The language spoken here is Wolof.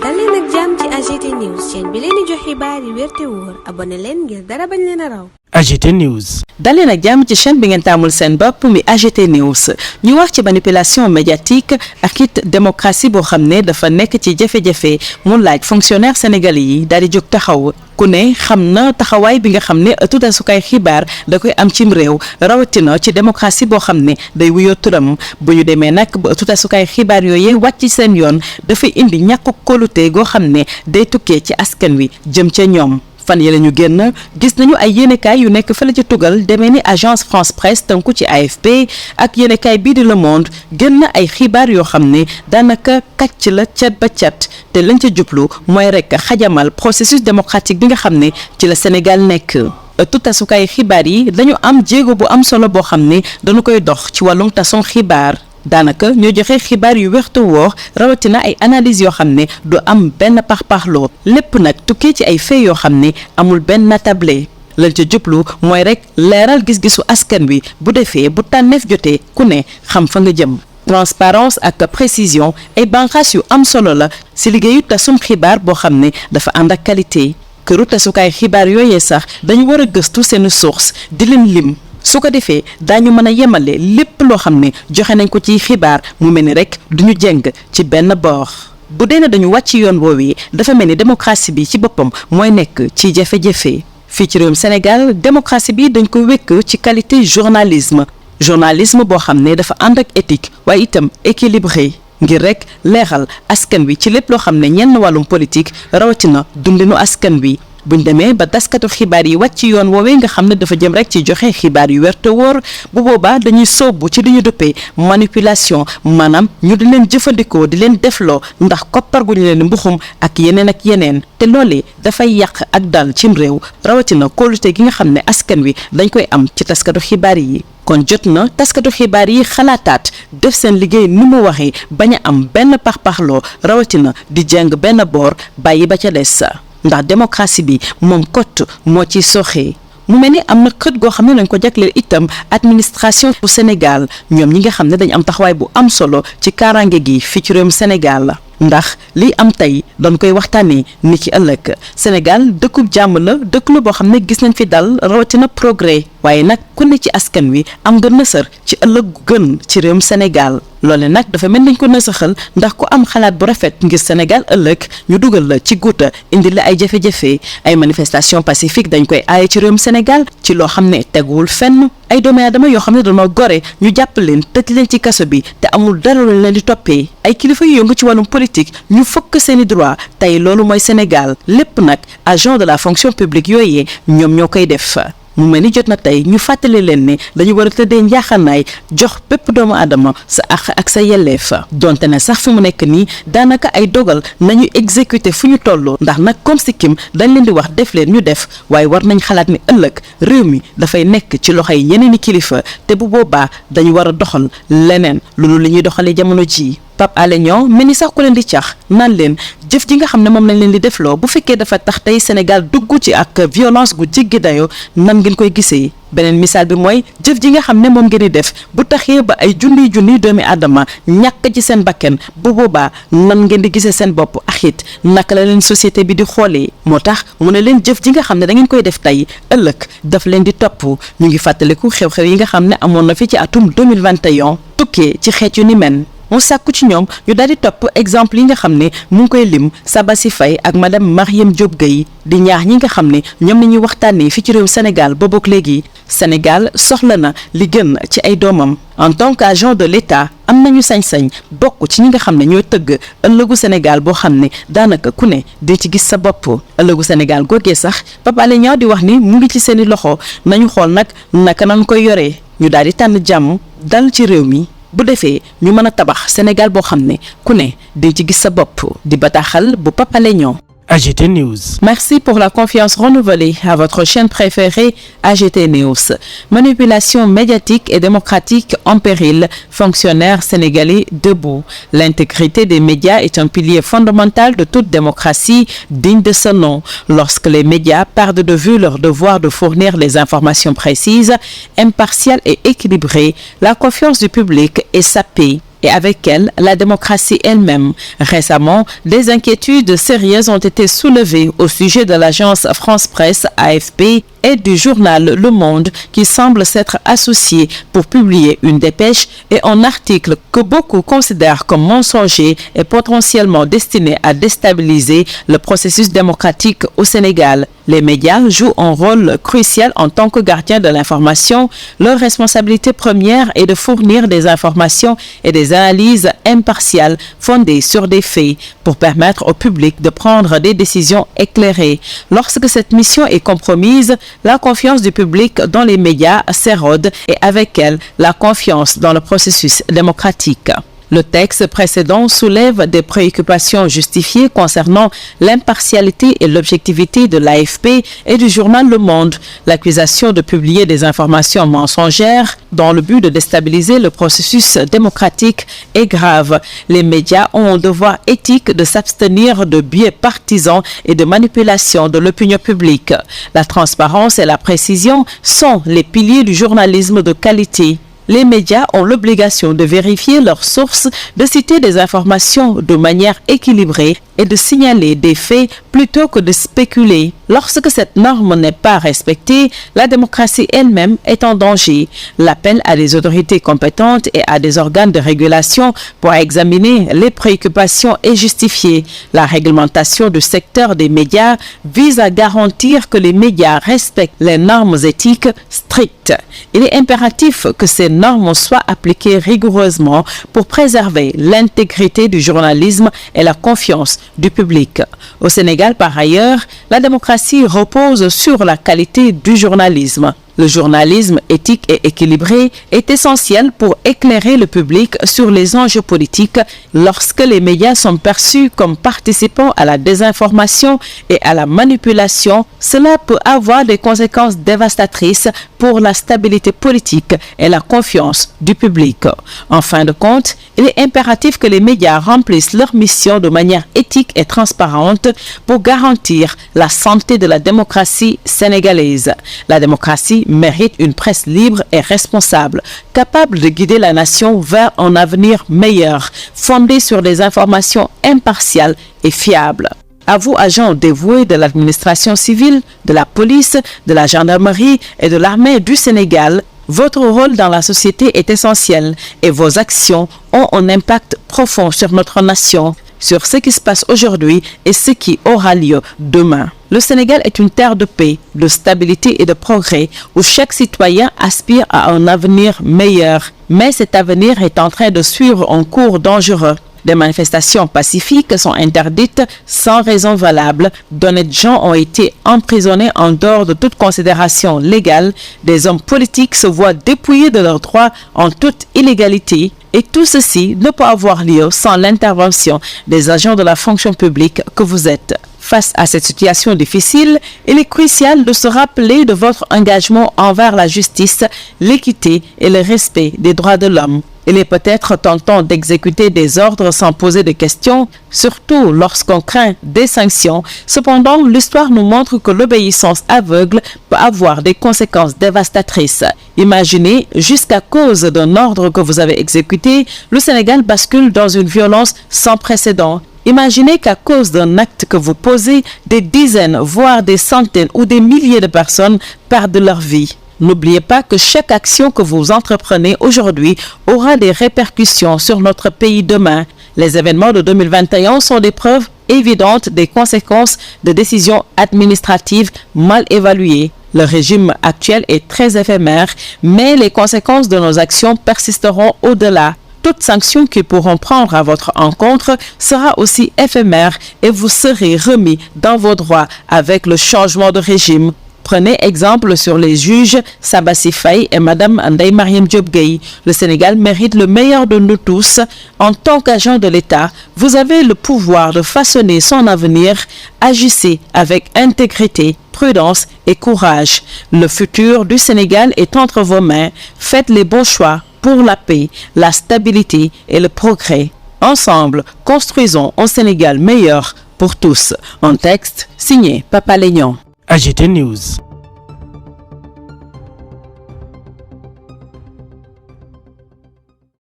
dal leen ak jàmm ci AGT News chaîne bi leen di jox xibaar yi wér te wóor abonné leen ngir dara bañ leen a raw. AGT News. daleen ak jàmm ci chaîne bi ngeen taamul seen bopp mi AGT News ñu wax ci manipulation médiatique ak it démocratie boo xam ne dafa nekk ci jafe-jafe mu laaj fonctionnaire sénégalais yi daal di jóg taxaw ku ne xam na taxawaay bi nga xam ne tudasukaay xibaar da koy am cim réew rawatina ci démocratie boo xam ne day wuyoo turam bu ñu demee nag ba tudasukaay xibaar yooyu wàcc seen yoon dafay indi ñàkk kóolute goo xam ne day tukkee ci askan wi jëm ca ñoom. fan yële ñu génn gis nañu ay yéenekaay yu nekk fële ci tugal demee ni agence France Presse tënku ci AFP ak yéenekaay bii di Le Monde génn ay xibaar yoo xam ne daanaka kàcc la cat ba cat te lañ ca jublu mooy rek xajamal processus démocratique bi nga xam ne ci la Sénégal nekk. tutasukaay xibaar yi dañu am jéego bu am solo boo xam ne dañu koy dox ci wàllum tasum xibaar. daanaka ñoo joxe xibaar yu wér te wóor rawatina ay analyse yoo xam ne du am benn parparloo lépp nag tukkee ci ay faits yoo xam ne amul benn natable lañ ca jublu mooy rek leeral gis-gisu askan wi bu defee bu tànneef jotee ku ne xam fa nga jëm. transparence ak précision ay bànqaas yu am solo la si liggéeyu tasum xibaar boo xam ne dafa ànd ak qualité këru tasukaay xibaar yooyee sax dañu war a gëstu seen source di leen lim. su ko defee daañu mën a yemale lépp loo xam ne joxe nañ ko ci xibaar mu mel ni rek duñu jeng ci benn boor bu dee ne dañu wàcc yoon woowee dafa mel ni démocratie bi ci boppam mooy nekk ci jafe-jafe fii ci réewum Sénégal démocratie bi dañ ko wékk ci qualité journalisme boo xam ne dafa ànd ak éthique waaye itam équilibré ngir rek leeral askan wi ci lépp loo xam ne ñenn wàllum politique rawatina dundinu askan wi. buñ demee ba taskatu xibaar yi wàcc yoon woowee nga xam ne dafa jëm rek ci joxe xibaar yu wér te wóor bu boobaa dañuy sóobu ci li ñu dëppee manipulation maanaam ñu di leen jëfandikoo di leen defloo ndax koppar gu ñu leen mbuxum ak yeneen te loolee dafay yàq ak dal cim réew rawatina kóolute gi nga xam ne askan wi dañ koy am ci taskatu xibaar yi. kon jot na taskatu xibaar yi xalaataat def seen liggéey ni mu waxee bañ a am benn parparloo rawatina di jeng benn boor bàyyi ba ca des. ndax démocratie bi moom kott moo ci soxee mu mel ni am na xët goo xam ne dañ ko jagleel itam administration bu Sénégal ñoom ñi nga xam ne dañ am taxawaay bu am solo ci kaaraange gi fii ci réewum Sénégal la ndax li am tey dañ koy waxtaanee ni ki ëllëg Sénégal dëkkub jàmm la dëkk la boo xam ne gis nañ fi dal rawatina progrès waaye nag ku ne ci askan wi am nga nësër ci ëllëg gu gën ci réewum Sénégal loole nag dafa mel nañ ko nësaxal ndax ku am xalaat bu rafet ngir Sénégal ëllëg ñu dugal la ci guuta indi la ay jafe-jafe ay manifestation pacifique dañ koy aaye ci réewum Sénégal ci loo xam ne teguwul fenn ay doomi aadama yoo xam ne dañoo gore ñu jàpp leen tëj leen ci kaso bi te amul dara lu leen di toppee ay kilifa yu yëngu ci wàllum politique ñu fëkk seeni droit tey loolu mooy Sénégal lépp nag agent de la fonction publique yooyee ñoom ñoo koy def mu mel ni jot na tey ñu fàttali leen ne dañu war a tëddee njaaxanaay jox bépp doomu aadama sa àq ak sa yelleef donte ne sax fi mu nekk nii daanaka ay dogal nañu exécuter fu ñu tolloo ndax nag comme sikkim dañ leen di wax def leen ñu def waaye war nañ xalaat ni ëllëg réew mi dafay nekk ci loxoy yeneen i kilifa te bu boobaa dañu war a doxal leneen loolu li ñuy doxalee jamono jii. Pape Alé Niang mel ni sax ku leen di cax naan leen jëf ji nga xam ne moom lañ leen di defloo bu fekkee dafa tax tey Sénégal dugg ci ak violence gu jéggi dayoo nan ngeen koy gisee beneen misaal bi mooy jëf ji nga xam ne moom ngeen di def bu taxee ba ay junniy doomi aadama ñàkk ci seen bakken bu boobaa nan ngeen di gisee seen bopp ak it naka la leen société bi di xoolee moo tax mu ne leen jëf ji nga xam ne da ngeen koy def tey ëllëg daf leen di topp ñu ngi fàttaliku xew-xew yi nga xam ne amoon na fi ci atum 2021 tukkee ci xeet yu ni men mu sàkku ci ñoom ñu daal di topp exemple yi nga xam ne mu ngi koy lim Sabassi Faye ak madame Marième Diop Gueye di ñaax ñi nga xam ne ñoom la ñuy waxtaanee fii ci réew Sénégal ba bokk léegi Sénégal soxla na li gën ci ay doomam en tant qu'agent de l'État am nañu sañ-sañ bokk ci ñi nga xam ne ñooy tëgg ëllëgu Sénégal boo xam ne daanaka ku ne di ci gis sa bopp ëllëgu Sénégal googee sax Pape Alé Niang di wax ni mu ngi ci seeni loxo nañu xool nag naka nañ koy yoree ñu daal di tànn jàmm dal ci réew mi. bu defee ñu mën a tabax Sénégal boo xam ne ku ne di ci gis sa bopp di bataaxal bu Pape Alé Niang AGT News. Merci pour la confiance renouvelée à votre chaîne préférée AGT News. Manipulation médiatique et démocratique en péril, fonctionnaires sénégalais debout. L'intégrité des médias est un pilier fondamental de toute démocratie digne de ce nom. Lorsque les médias perdent de vue leur devoir de fournir les informations précises, impartiales et équilibrées, la confiance du public est sapée. et avec elle, la démocratie elle-même. Récemment, des inquiétudes sérieuses ont été soulevées au sujet de l'agence France Presse, AFP, et du journal Le Monde qui semble s'être associé pour publier une dépêche et un article que beaucoup considèrent comme mensonger et potentiellement destiné à déstabiliser le processus démocratique au Sénégal. Les médias jouent un rôle crucial en tant que gardiens de l'information. Leur responsabilité première est de fournir des informations et des analyses impartiales fondées sur des faits pour permettre au public de prendre des décisions éclairées. Lorsque cette mission est compromise, la confiance du public dans les médias s'érode et avec elle, la confiance dans le processus démocratique. Le texte précédent soulève des préoccupations justifiées concernant l'impartialité et l'objectivité de l'AFP et du journal Le Monde. L'accusation de publier des informations mensongères dans le but de déstabiliser le processus démocratique est grave. Les médias ont un devoir éthique de s'abstenir de biais partisans et de manipulation de l'opinion publique. La transparence et la précision sont les piliers du journalisme de qualité. Les médias ont l'obligation de vérifier leurs sources, de citer des informations de manière équilibrée et de signaler des faits plutôt que de spéculer. Lorsque cette norme n'est pas respectée, la démocratie elle-même est en danger. L'appel à des autorités compétentes et à des organes de régulation pour examiner les préoccupations est justifié. La réglementation du secteur des médias vise à garantir que les médias respectent les normes éthiques strictes. Il est impératif que ces normes soient appliquées rigoureusement pour préserver l'intégrité du journalisme et la confiance du public. Au Sénégal, par ailleurs, la démocratie repose sur la qualité du journalisme. Le journalisme éthique et équilibré est essentiel pour éclairer le public sur les enjeux politiques. Lorsque les médias sont perçus comme participant à la désinformation et à la manipulation, cela peut avoir des conséquences dévastatrices pour la stabilité politique et la confiance du public. En fin de compte, il est impératif que les médias remplissent leur mission de manière éthique et transparente pour garantir la santé de la démocratie sénégalaise. La démocratie mérite une presse libre et responsable, capable de guider la nation vers un avenir meilleur, fondé sur des informations impartiales et fiables. À vous, agents dévoués de l'administration civile, de la police, de la gendarmerie et de l'armée du Sénégal, votre rôle dans la société est essentiel et vos actions ont un impact profond sur notre nation, sur ce qui se passe aujourd'hui et ce qui aura lieu demain. Le Sénégal est une terre de paix, de stabilité et de progrès où chaque citoyen aspire à un avenir meilleur. Mais cet avenir est en train de suivre un cours dangereux. Des manifestations pacifiques sont interdites sans raison valable. D'honnêtes gens ont été emprisonnés en dehors de toute considération légale. Des hommes politiques se voient dépouillés de leurs droits en toute illégalité. Et tout ceci ne peut avoir lieu sans l'intervention des agents de la fonction publique que vous êtes. Face à cette situation difficile, il est crucial de se rappeler de votre engagement envers la justice, l'équité et le respect des droits de l'homme. Il est peut-être tentant d'exécuter des ordres sans poser de questions, surtout lorsqu'on craint des sanctions. Cependant, l'histoire nous montre que l'obéissance aveugle peut avoir des conséquences dévastatrices. Imaginez, jusqu'à cause d'un ordre que vous avez exécuté, le Sénégal bascule dans une violence sans précédent. Imaginez qu'à cause d'un acte que vous posez, des dizaines, voire des centaines ou des milliers de personnes perdent leur vie. N'oubliez pas que chaque action que vous entreprenez aujourd'hui aura des répercussions sur notre pays demain. Les événements de 2021 sont des preuves évidentes des conséquences de décisions administratives mal évaluées. Le régime actuel est très éphémère, mais les conséquences de nos actions persisteront au-delà. Toute sanction qu'ils pourront prendre à votre encontre sera aussi éphémère et vous serez remis dans vos droits avec le changement de régime. Prenez exemple sur les juges Sabassi Faye et Madame Ndeye Marième Diop Gueye. Le Sénégal mérite le meilleur de nous tous. En tant qu'agent de l'État, vous avez le pouvoir de façonner son avenir. Agissez avec intégrité, prudence et courage. Le futur du Sénégal est entre vos mains. Faites les bons choix pour la paix, la stabilité et le progrès. Ensemble, construisons un Sénégal meilleur pour tous. Un texte signé Papa Lénion. AGT News.